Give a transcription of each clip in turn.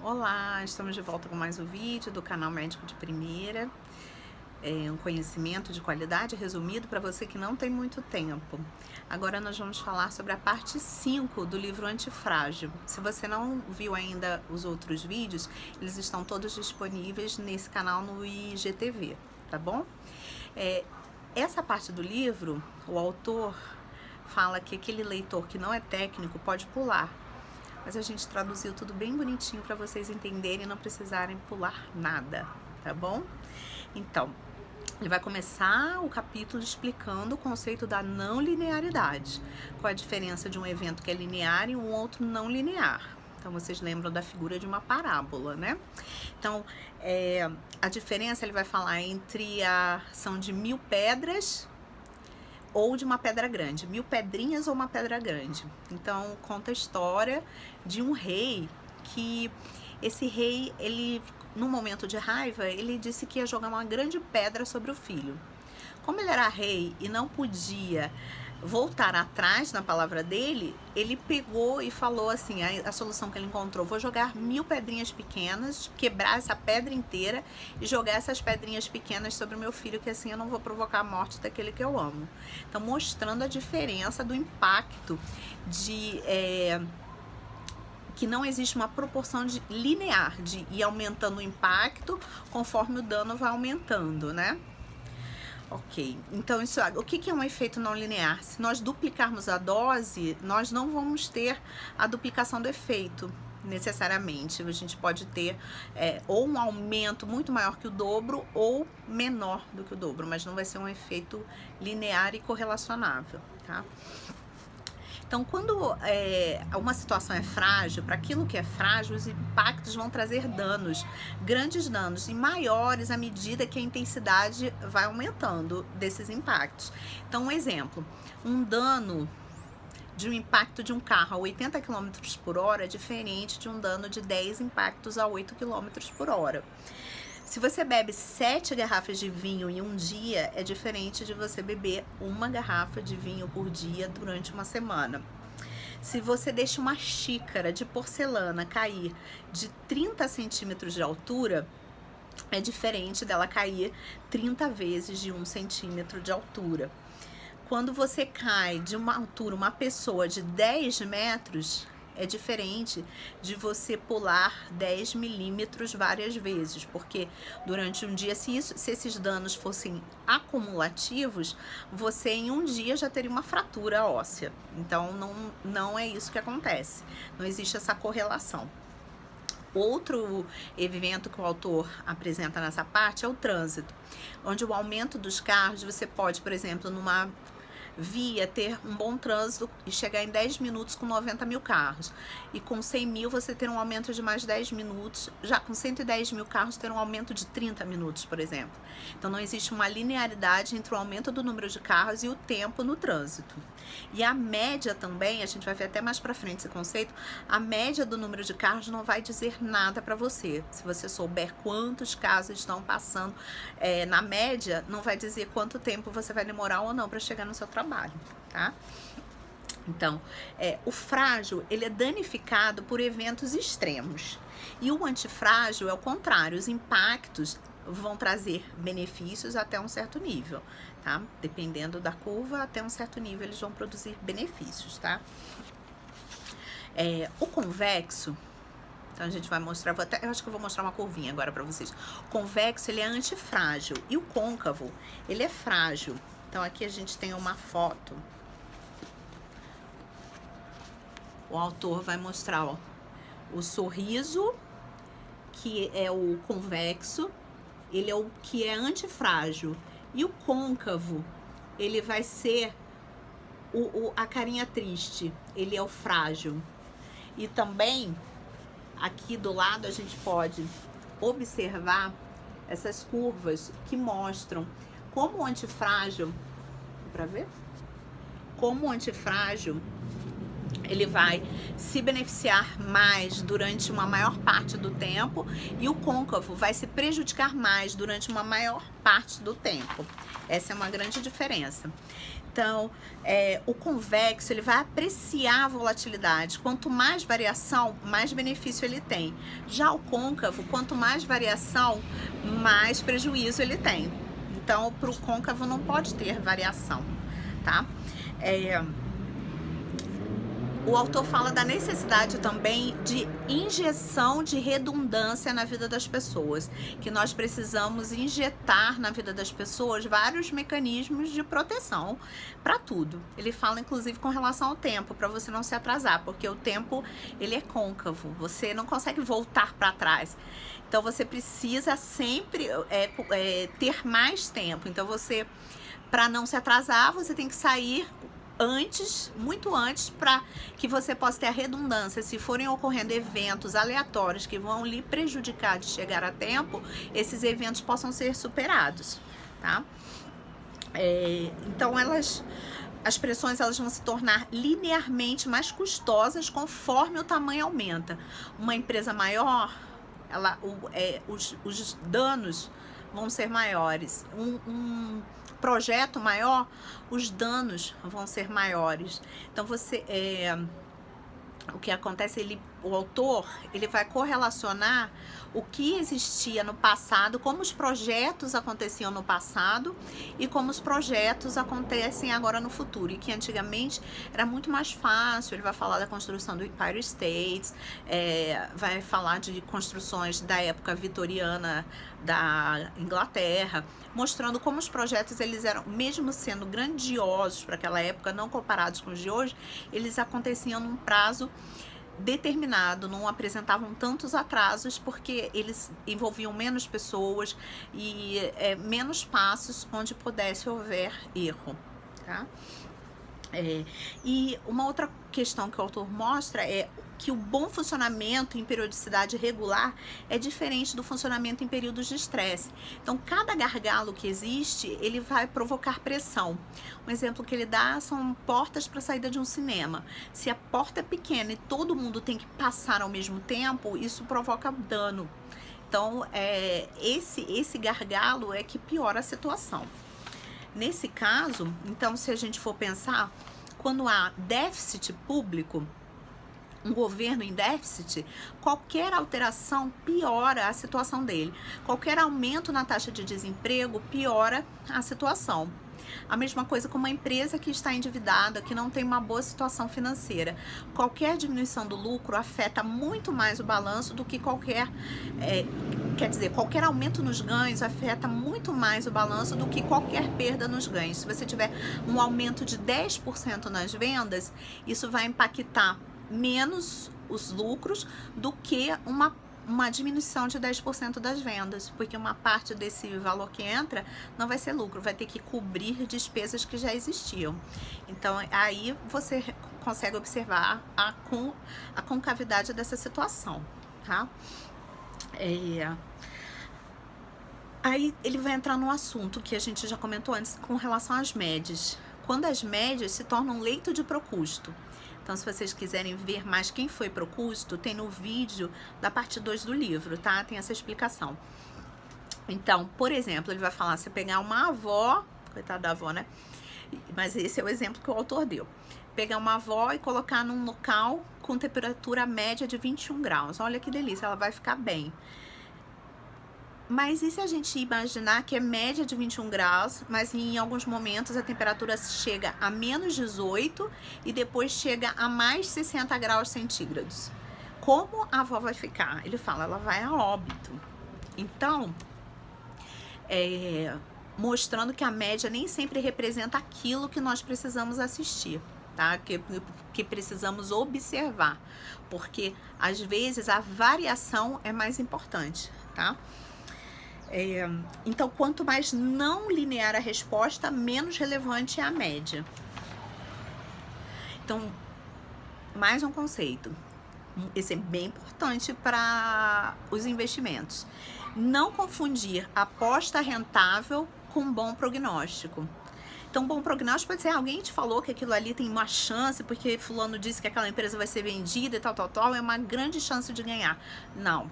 Olá, estamos de volta com mais um vídeo do canal Médico de Primeira. Um conhecimento de qualidade resumido para você que não tem muito tempo. Agora nós vamos falar sobre a parte 5 do livro Antifrágil. Se você não viu ainda os outros vídeos, eles estão todos disponíveis nesse canal no IGTV, tá bom? Essa parte do livro, o autor fala que aquele leitor que não é técnico pode pular. Mas a gente traduziu tudo bem bonitinho para vocês entenderem e não precisarem pular nada, tá bom? Então, ele vai começar o capítulo explicando o conceito da não linearidade. Qual a diferença de um evento que é linear e um outro não linear. Então, vocês lembram da figura de uma parábola, né? Então, a diferença ele vai falar entre a ação de 1000 pedras ou de uma pedra grande, 1000 pedrinhas ou uma pedra grande. Então conta a história de um rei que esse rei, ele num momento de raiva, ele disse que ia jogar uma grande pedra sobre o filho. Como ele era rei e não podia voltar atrás na palavra dele, ele pegou e falou assim, a solução que ele encontrou: vou jogar 1000 pedrinhas pequenas, quebrar essa pedra inteira e jogar essas pedrinhas pequenas sobre o meu filho, que assim eu não vou provocar a morte daquele que eu amo. Então mostrando a diferença do impacto de que não existe uma proporção linear de ir aumentando o impacto conforme o dano vai aumentando, né? Ok, então o que é um efeito não linear? Se nós duplicarmos a dose, nós não vamos ter a duplicação do efeito, necessariamente. A gente pode ter ou um aumento muito maior que o dobro ou menor do que o dobro, mas não vai ser um efeito linear e correlacionável, tá? Então, quando uma situação é frágil, para aquilo que é frágil, os impactos vão trazer danos, grandes danos, e maiores à medida que a intensidade vai aumentando desses impactos. Então, um exemplo, um dano de um impacto de um carro a 80 km por hora é diferente de um dano de 10 impactos a 8 km por hora. Se você bebe 7 garrafas de vinho em um dia, é diferente de você beber uma garrafa de vinho por dia durante uma semana. Se você deixa uma xícara de porcelana cair de 30 centímetros de altura, é diferente dela cair 30 vezes de 1 centímetro de altura. Quando você cai de uma altura, uma pessoa de 10 metros, é diferente de você pular 10 milímetros várias vezes, porque durante um dia, se esses danos fossem acumulativos, você em um dia já teria uma fratura óssea. Então não é isso que acontece, não existe essa correlação. Outro evento que o autor apresenta nessa parte é o trânsito, onde o aumento dos carros, você pode, por exemplo, numa via ter um bom trânsito e chegar em 10 minutos com 90 mil carros, e com 100 mil você ter um aumento de mais 10 minutos, já com 110 mil carros ter um aumento de 30 minutos, por exemplo. Então não existe uma linearidade entre o aumento do número de carros e o tempo no trânsito. E a média também, a gente vai ver até mais pra frente esse conceito, a média do número de carros não vai dizer nada para você. Se você souber quantos carros estão passando na média, não vai dizer quanto tempo você vai demorar ou não para chegar no seu trabalho, tá? Então, o frágil, ele é danificado por eventos extremos. E o antifrágil é o contrário, os impactos vão trazer benefícios até um certo nível, tá? Dependendo da curva, até um certo nível eles vão produzir benefícios, tá? O convexo, então a gente vai mostrar, eu acho que eu vou mostrar uma curvinha agora para vocês. O convexo, ele é antifrágil, e o côncavo, ele é frágil. Então aqui a gente tem uma foto. O autor vai mostrar, ó, o sorriso, que é o convexo, ele é o que é antifrágil. E o côncavo, ele vai ser a carinha triste, ele é o frágil. E também, aqui do lado, a gente pode observar essas curvas que mostram como o antifrágil, para ver? Como o antifrágil, ele vai se beneficiar mais durante uma maior parte do tempo, e o côncavo vai se prejudicar mais durante uma maior parte do tempo. Essa é uma grande diferença. Então, o convexo, ele vai apreciar a volatilidade. Quanto mais variação, mais benefício ele tem. Já o côncavo, quanto mais variação, mais prejuízo ele tem. Então, para o côncavo não pode ter variação, tá? O autor fala da necessidade também de injeção de redundância na vida das pessoas, que nós precisamos injetar na vida das pessoas vários mecanismos de proteção para tudo. Ele fala inclusive com relação ao tempo, para você não se atrasar, porque o tempo ele é côncavo, você não consegue voltar para trás. Então você precisa sempre ter mais tempo. Então você, para não se atrasar, você tem que sair antes, muito antes, para que você possa ter a redundância. Se forem ocorrendo eventos aleatórios que vão lhe prejudicar de chegar a tempo, esses eventos possam ser superados, tá? Então as pressões elas vão se tornar linearmente mais custosas conforme o tamanho aumenta. Uma empresa maior, os danos vão ser maiores. Um projeto maior, os danos vão ser maiores. Então o que acontece, o autor ele vai correlacionar o que existia no passado, como os projetos aconteciam no passado e como os projetos acontecem agora no futuro, e que antigamente era muito mais fácil. Ele vai falar da construção do Empire State, vai falar de construções da época vitoriana da Inglaterra, mostrando como os projetos eles eram, mesmo sendo grandiosos para aquela época, não comparados com os de hoje, eles aconteciam num prazo determinado, não apresentavam tantos atrasos, porque eles envolviam menos pessoas e menos passos onde pudesse haver erro, tá? E uma outra questão que o autor mostra é que o bom funcionamento em periodicidade regular é diferente do funcionamento em períodos de estresse. Então, cada gargalo que existe, ele vai provocar pressão. Um exemplo que ele dá são portas para a saída de um cinema. Se a porta é pequena e todo mundo tem que passar ao mesmo tempo, isso provoca dano. Então, esse gargalo é que piora a situação. Nesse caso, então, se a gente for pensar, quando há déficit público, um governo em déficit, qualquer alteração piora a situação dele. Qualquer aumento na taxa de desemprego piora a situação. A mesma coisa com uma empresa que está endividada, que não tem uma boa situação financeira. Qualquer diminuição do lucro afeta muito mais o balanço do que qualquer aumento nos ganhos afeta muito mais o balanço do que qualquer perda nos ganhos. Se você tiver um aumento de 10% nas vendas, isso vai impactar menos os lucros do que uma diminuição de 10% das vendas, porque uma parte desse valor que entra não vai ser lucro, vai ter que cobrir despesas que já existiam. Então, aí você consegue observar a concavidade dessa situação, tá? Aí ele vai entrar no assunto que a gente já comentou antes com relação às médias. Quando as médias se tornam um leito de Procusto. Então, se vocês quiserem ver mais quem foi Procusto, tem no vídeo da parte 2 do livro, tá? Tem essa explicação. Então, por exemplo, ele vai falar, se pegar uma avó, coitada da avó, né? Mas esse é o exemplo que o autor deu. Pegar uma avó e colocar num local com temperatura média de 21 graus. Olha que delícia, ela vai ficar bem. Mas e se a gente imaginar que é média de 21 graus, mas em alguns momentos a temperatura chega a menos 18 e depois chega a mais 60 graus centígrados? Como a avó vai ficar? Ele fala, ela vai a óbito. Então, mostrando que a média nem sempre representa aquilo que nós precisamos assistir, tá? Que precisamos observar, porque às vezes a variação é mais importante, tá? Então, quanto mais não linear a resposta, menos relevante é a média. Então, mais um conceito. Esse é bem importante para os investimentos. Não confundir aposta rentável com bom prognóstico. Então, bom prognóstico pode ser alguém te falou que aquilo ali tem uma chance, porque fulano disse que aquela empresa vai ser vendida e tal, é uma grande chance de ganhar. Não.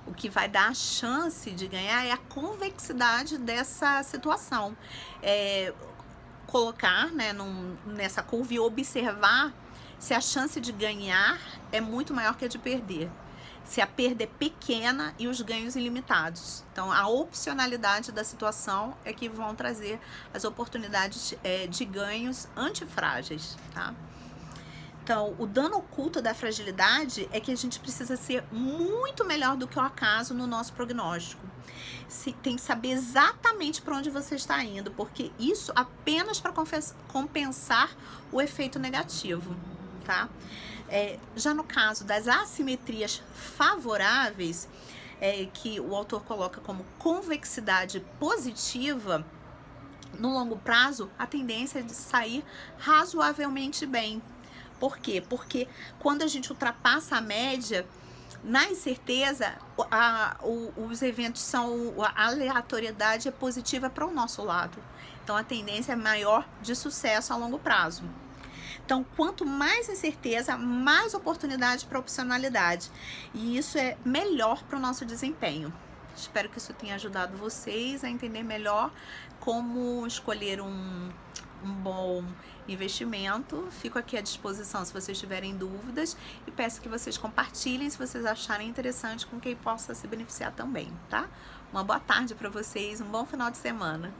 O que vai dar a chance de ganhar é a convexidade dessa situação. colocar, né, nessa curva e observar se a chance de ganhar é muito maior que a de perder. Se a perda é pequena e os ganhos ilimitados. Então, a opcionalidade da situação é que vão trazer as oportunidades de ganhos antifrágeis, tá? Então, o dano oculto da fragilidade é que a gente precisa ser muito melhor do que o acaso no nosso prognóstico. Tem que saber exatamente para onde você está indo, porque isso apenas para compensar o efeito negativo, tá? Já no caso das assimetrias favoráveis, que o autor coloca como convexidade positiva, no longo prazo, a tendência é de sair razoavelmente bem. Por quê? Porque quando a gente ultrapassa a média, na incerteza, os eventos são, a aleatoriedade é positiva para o nosso lado. Então, a tendência é maior de sucesso a longo prazo. Então, quanto mais incerteza, mais oportunidade para opcionalidade. E isso é melhor para o nosso desempenho. Espero que isso tenha ajudado vocês a entender melhor como escolher um bom investimento. Fico aqui à disposição se vocês tiverem dúvidas e peço que vocês compartilhem se vocês acharem interessante com quem possa se beneficiar também, tá? Uma boa tarde para vocês, um bom final de semana.